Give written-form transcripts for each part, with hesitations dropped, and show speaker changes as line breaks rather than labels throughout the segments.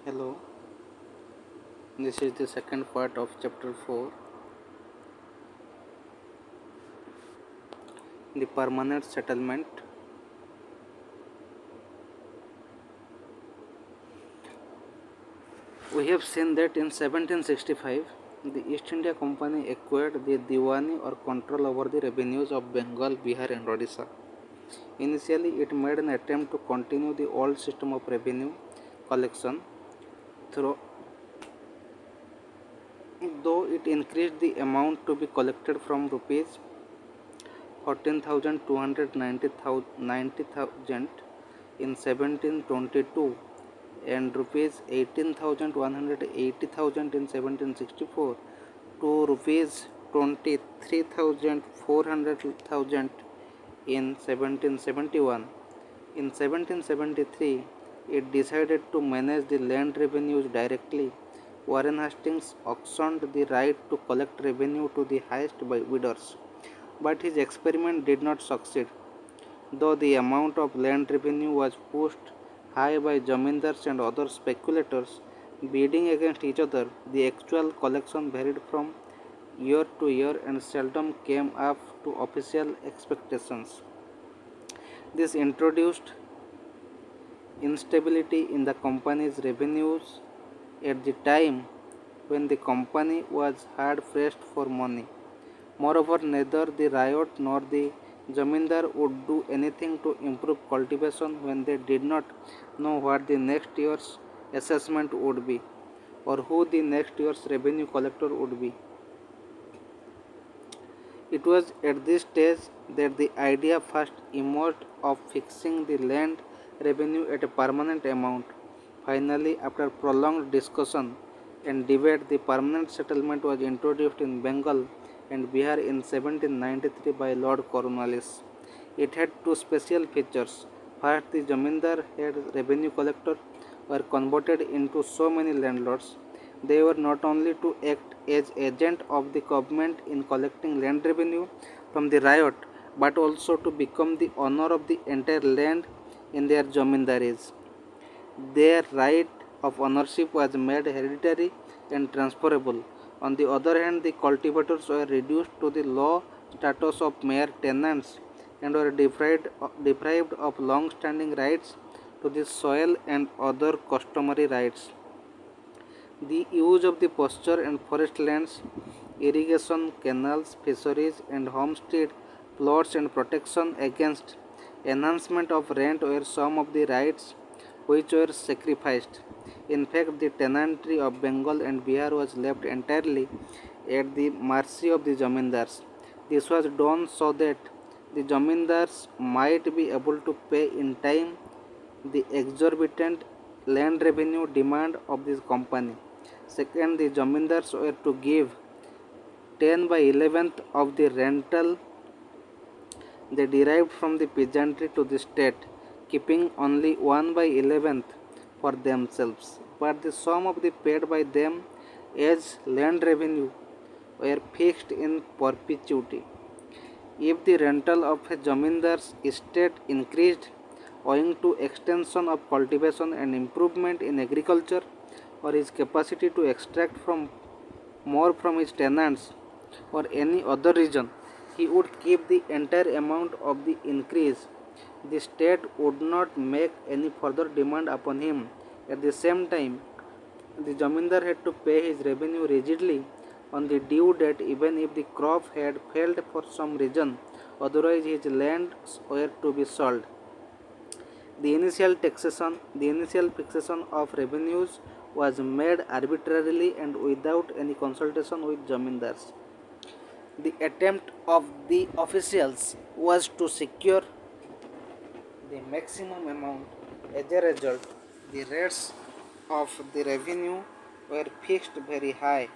Hello, this is the second part of chapter 4, the permanent settlement. We have seen that in 1765, the East India Company acquired the Diwani or control over the revenues of Bengal, Bihar, and Odisha. Initially, it made an attempt to continue the old system of revenue collection, through, though it increased the amount to be collected from rupees 14,290,000 in 1722 and rupees 18,180,000 in 1764 to rupees 23,400,000 in 1771. In 1773, it decided to manage the land revenues directly. Warren Hastings auctioned the right to collect revenue to the highest bidders, but his experiment did not succeed. Though the amount of land revenue was pushed high by zamindars and other speculators bidding against each other, the actual collection varied from year to year and seldom came up to official expectations. This introduced instability in the company's revenues at the time when the company was hard pressed for money. Moreover, neither the riot nor the zamindar would do anything to improve cultivation when they did not know what the next year's assessment would be or who the next year's revenue collector would be. It was at this stage that the idea first emerged of fixing the land revenue at a permanent amount. Finally, after prolonged discussion and debate, the permanent settlement was introduced in Bengal and Bihar in 1793 by Lord Cornwallis. It had two special features. First, the zamindar head revenue collector were converted into so many landlords. They were not only to act as agent of the government in collecting land revenue from the riot, but also to become the owner of the entire land in their zamindaris. Their right of ownership was made hereditary and transferable. On the other hand, the cultivators were reduced to the low status of mere tenants and were deprived of long standing rights to the soil and other customary rights. The use of the pasture and forest lands, irrigation, canals, fisheries, and homestead plots and protection against enhancement of rent were some of the rights which were sacrificed. In fact, the tenantry of Bengal and Bihar was left entirely at the mercy of the zamindars. This was done so that the zamindars might be able to pay in time the exorbitant land revenue demand of this company. Second, the zamindars were to give 10 by 11th of the rental they derived from the peasantry to the state, keeping only 1 by 11th for themselves. But the sum of the paid by them as land revenue were fixed in perpetuity. If the rental of a zamindar's estate increased owing to extension of cultivation and improvement in agriculture or his capacity to extract from more from his tenants or any other reason, he would keep the entire amount of the increase. The state would not make any further demand upon him. At the same time, the zamindar had to pay his revenue rigidly on the due date even if the crop had failed for some reason, otherwise his lands were to be sold. The initial fixation of revenues was made arbitrarily and without any consultation with zamindars. The attempt of the officials was to secure the maximum amount. As a result, the rates of the revenue were fixed very high.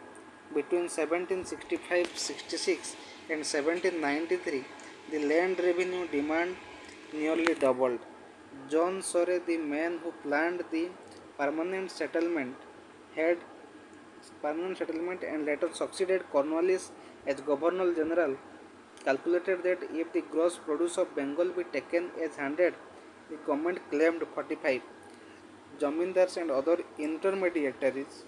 Between 1765-66 and 1793, the land revenue demand nearly doubled. John Surrey, the man who planned the permanent settlement, had permanent settlement and later succeeded Cornwallis as Governor General, calculated that if the gross produce of Bengal be taken as 100, the government claimed 45. zamindars and other intermediaries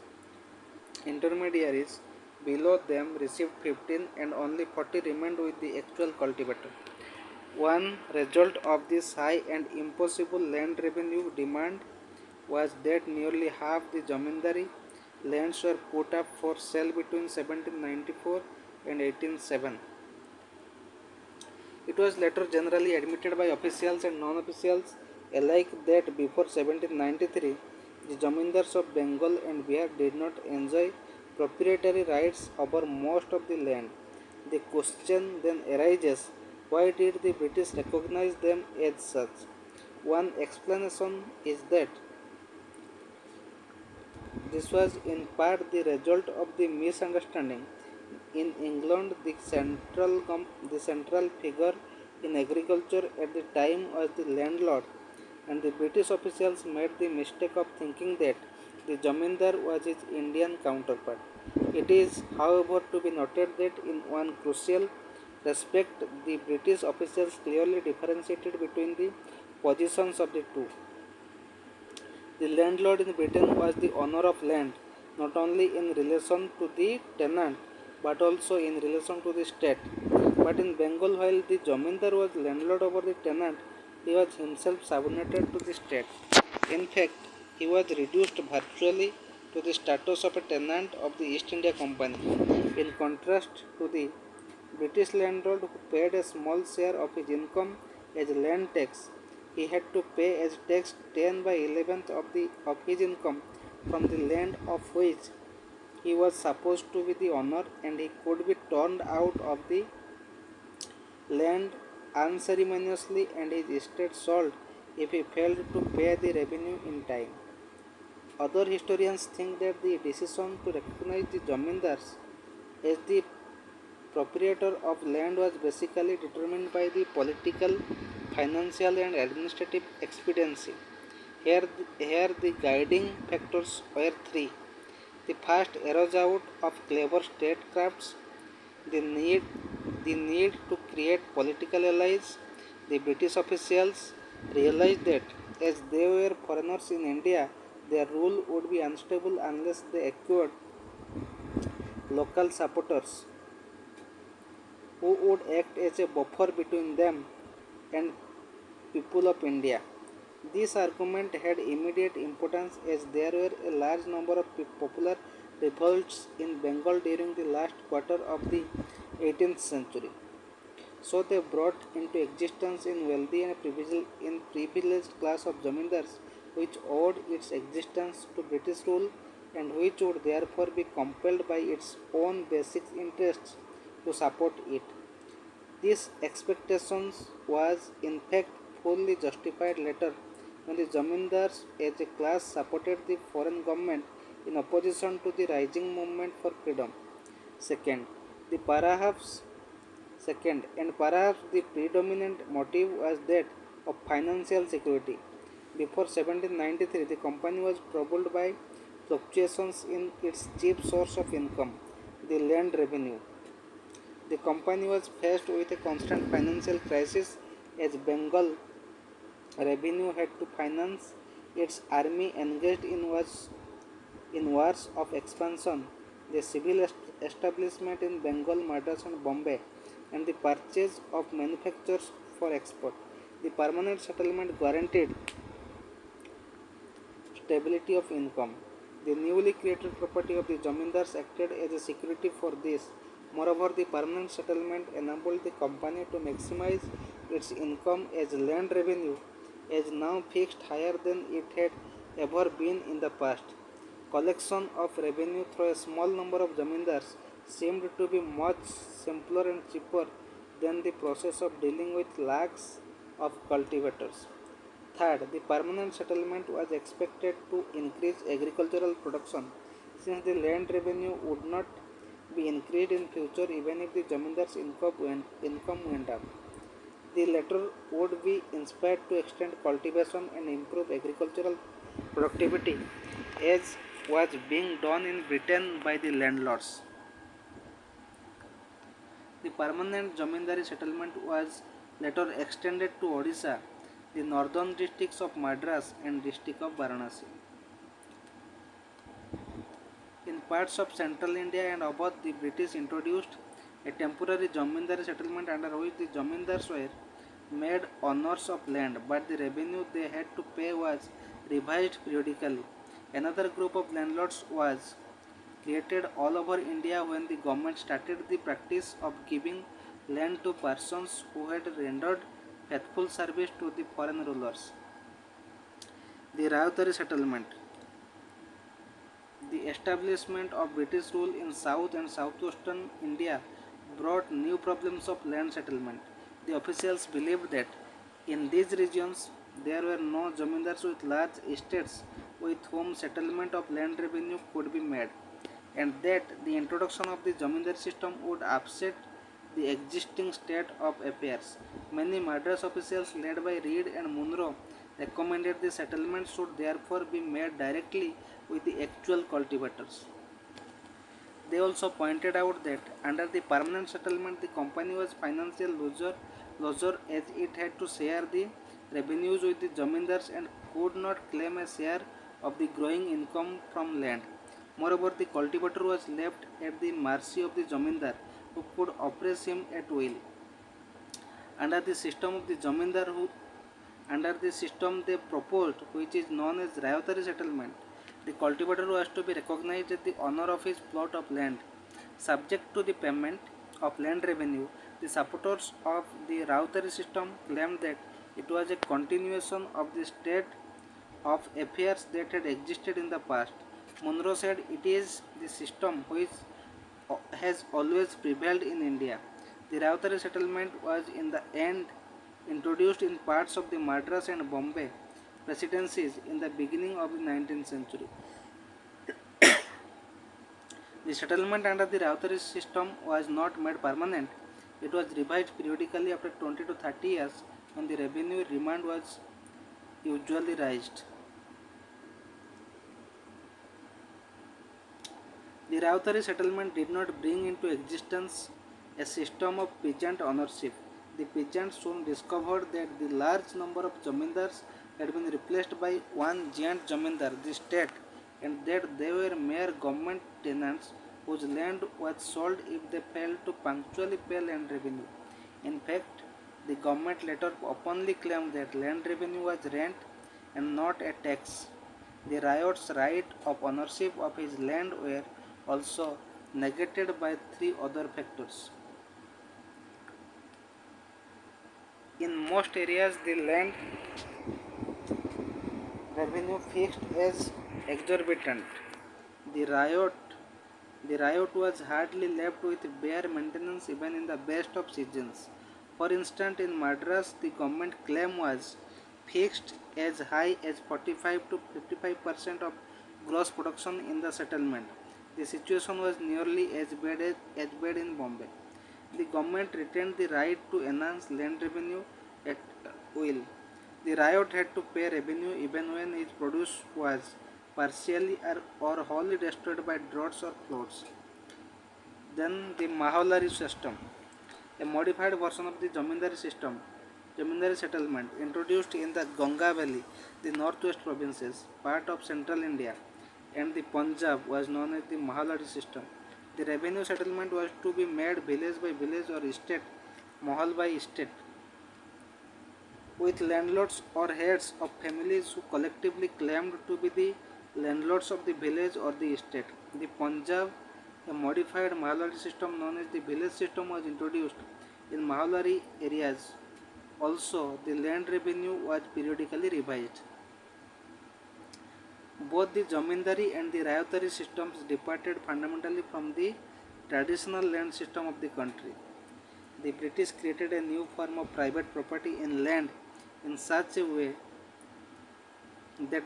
below them received 15 and only 40 remained with the actual cultivator. One result of this high and impossible land revenue demand was that nearly half the zamindari lands were put up for sale between 1794 and 1807. It was later generally admitted by officials and non-officials alike that before 1793, the zamindars of Bengal and Bihar did not enjoy proprietary rights over most of the land. The question then arises, why did the British recognize them as such? One explanation is that this was in part the result of the misunderstanding. In England, the central figure in agriculture at the time was the landlord, and the British officials made the mistake of thinking that the Jamindar was his Indian counterpart. It is, however, to be noted that in one crucial respect, the British officials clearly differentiated between the positions of the two. The landlord in Britain was the owner of land, not only in relation to the tenant but also in relation to the state. But in Bengal, while the Jamindar was landlord over the tenant, he was himself subordinated to the state. In fact, he was reduced virtually to the status of a tenant of the East India Company, in contrast to the British landlord who paid a small share of his income as land tax. He had to pay as tax 10 by 11th of his income from the land of which he was supposed to be the owner, and he could be turned out of the land unceremoniously and his estate sold if he failed to pay the revenue in time. Other historians think that the decision to recognize the zamindars as the proprietor of land was basically determined by the political, financial, and administrative expediency. Here the guiding factors were three. The first arose out of clever statecrafts, the need, the need to create political allies. The British officials realized that as they were foreigners in India, their rule would be unstable unless they acquired local supporters who would act as a buffer between them and people of India. This argument had immediate importance as there were a large number of popular revolts in Bengal during the last quarter of the 18th century. So they brought into existence a wealthy and privileged class of zamindars which owed its existence to British rule and which would therefore be compelled by its own basic interests to support it. This expectation was in fact fully justified later when the zamindars as a class supported the foreign government in opposition to the rising movement for freedom. Second, the perhaps perhaps the predominant motive was that of financial security. Before 1793, the company was troubled by fluctuations in its chief source of income, the land revenue. The company was faced with a constant financial crisis as Bengal revenue had to finance its army engaged in wars of expansion, the civil establishment in Bengal, Madras, and Bombay, and the purchase of manufactures for export. The permanent settlement guaranteed stability of income. The newly created property of the Jamindars acted as a security for this. Moreover, the permanent settlement enabled the company to maximize its income as land revenue is now fixed higher than it had ever been in the past. Collection of revenue through a small number of zamindars seemed to be much simpler and cheaper than the process of dealing with lakhs of cultivators. Third, the permanent settlement was expected to increase agricultural production since the land revenue would not be increased in future even if the zamindars' income went up. The latter would be inspired to extend cultivation and improve agricultural productivity as was being done in Britain by the landlords. The permanent zamindari settlement was later extended to Odisha the northern districts of Madras and district of Varanasi. In parts of central India and above, the British introduced a temporary Jamindari settlement under which the Jamindars were made owners of land, but the revenue they had to pay was revised periodically. Another group of landlords was created all over India when the government started the practice of giving land to persons who had rendered faithful service to the foreign rulers. The Rayatari settlement. The establishment of British rule in South and Southwestern India brought new problems of land settlement. The officials believed that in these regions there were no zamindars with large estates with whom settlement of land revenue could be made, and that the introduction of the zamindar system would upset the existing state of affairs. Many Madras officials led by Reed and Munro recommended the settlement should therefore be made directly with the actual cultivators. They also pointed out that under the permanent settlement the company was financial loser as it had to share the revenues with the zamindars and could not claim a share of the growing income from land. Moreover, the cultivator was left at the mercy of the zamindar who could oppress him at will. Under the system of the zamindar who Under the system they proposed, which is known as Rayatari settlement, the cultivator was to be recognized as the owner of his plot of land. Subject to the payment of land revenue, the supporters of the Rayatari system claimed that it was a continuation of the state of affairs that had existed in the past. Munro said it is the system which has always prevailed in India. The Rayatari settlement was in the end introduced in parts of the Madras and Bombay presidencies in the beginning of the 19th century. The settlement under the Rayatari system was not made permanent. It was revised periodically after 20 to 30 years when the revenue demand was usually raised. The Rayatari settlement did not bring into existence a system of peasant ownership. The peasants soon discovered that the large number of zamindars had been replaced by one giant zamindar, the state, and that they were mere government tenants whose land was sold if they failed to punctually pay land revenue. In fact, the government later openly claimed that land revenue was rent and not a tax. The riot's right of ownership of his land were also negated by three other factors. In most areas, the land revenue fixed as exorbitant. The riot the riot was hardly left with bare maintenance even in the best of seasons. For instance, in Madras, the government claim was fixed as high as 45 to 55% of gross production in the settlement. The situation was nearly as bad in Bombay. The government retained the right to enhance land revenue at will. The riot had to pay revenue even when its produce was partially or wholly destroyed by droughts or floods. Then the Maholari system, a modified version of the Jamindari settlement introduced in the Ganga Valley, the northwest provinces, part of central India, and the Punjab was known as the Maholari system. The revenue settlement was to be made village by village or estate, mahal by estate, with landlords or heads of families who collectively claimed to be the landlords of the village or the estate. The Punjab, a modified Mahalari system known as the village system, was introduced in Mahalari areas. Also, the land revenue was periodically revised. Both the Jamindari and the Rayatari systems departed fundamentally from the traditional land system of the country. The British created a new form of private property in land in such a way that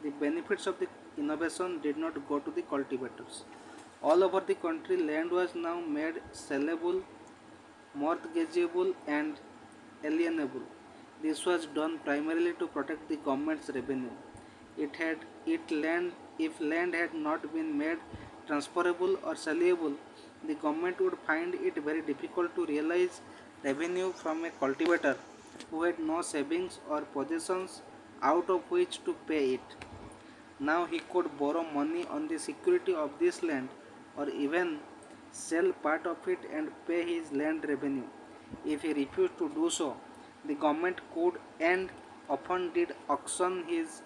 the benefits of the innovation did not go to the cultivators. All over the country, land was now made sellable, mortgageable, and alienable. This was done primarily to protect the government's revenue. It had it land If land had not been made transferable or sellable, the government would find it very difficult to realize revenue from a cultivator who had no savings or possessions out of which to pay it. Now he could borrow money on the security of this land or even sell part of it and pay his land revenue. If he refused to do so, the government could and often did auction his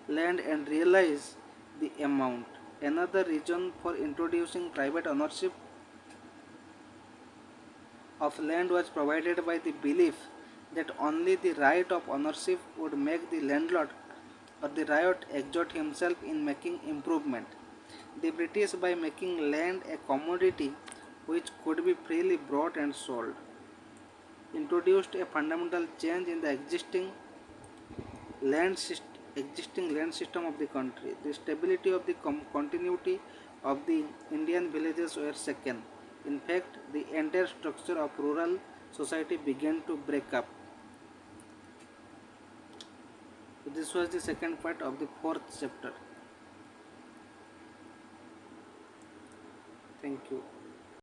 land and realize the amount. Another reason for introducing private ownership of land was provided by the belief that only the right of ownership would make the landlord or the riot exert himself in making improvement. The British, by making land a commodity which could be freely bought and sold, introduced a fundamental change in the existing land system of the country. The stability of the continuity of the Indian villages were shaken. In fact, the entire structure of rural society began to break up. So this was the second part of the fourth chapter. Thank you.